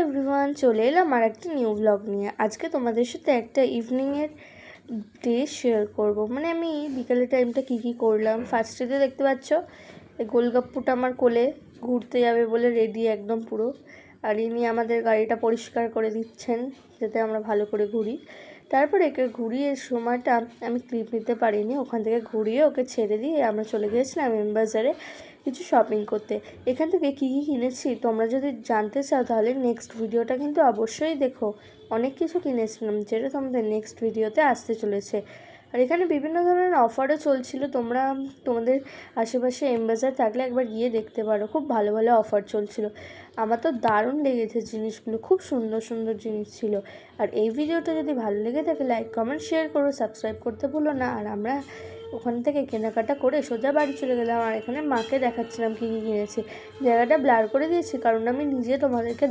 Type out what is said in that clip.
Everyone, চলে এলাম আর একটা নিউ ব্লগ নিয়ে। আজকে তোমাদের সাথে একটা ইভিনিংয়ের ডে শেয়ার করব। মানে আমি বিকেলের টাইমটা কী করলাম। ফার্স্টেতে দেখতে পাচ্ছ এই গোলগাপ্পুটা আমার কোলে ঘুরতে যাবে বলে রেডি একদম পুরো। আর ইনি আমাদের গাড়িটা পরিষ্কার করে দিচ্ছেন যাতে আমরা ভালো করে ঘুরি। তারপরে একে ঘুরিয়ে সময়টা আমি ক্লিপ নিতে পারিনি, ওখান থেকে ঘুরিয়ে ওকে ছেড়ে দিয়ে আমরা চলে গিয়েছিলাম এম বাজারে কিছু শপিং করতে। এখান থেকে কী কিনেছি তোমরা যদি জানতে চাও তাহলে নেক্সট ভিডিওটা কিন্তু অবশ্যই দেখো। অনেক কিছু কিনেছিলাম যেটা তোমাদের নেক্সট ভিডিওতে আসতে চলেছে। আর এখানে বিভিন্ন ধরনের অফারও চলছিল, তোমরা তোমাদের আশেপাশে এম বাজার থাকলে একবার গিয়ে দেখতে পারো। খুব ভালো ভালো অফার চলছিল। আমার তো দারুণ লেগেছে জিনিসগুলো, খুব সুন্দর সুন্দর জিনিস ছিল। আর এই ভিডিওটা যদি ভালো লেগে থাকে লাইক কমেন্ট শেয়ার করো, সাবস্ক্রাইব করতে ভুলো না। আর আমরা ওখান থেকে কেনাকাটা করে সোজা বাড়ি চলে গেলাম। আর এখানে মাকে দেখাচ্ছিলাম কী কী কিনেছি। জায়গাটা ব্লার করে দিয়েছি কারণ আমি নিজে তোমাদেরকে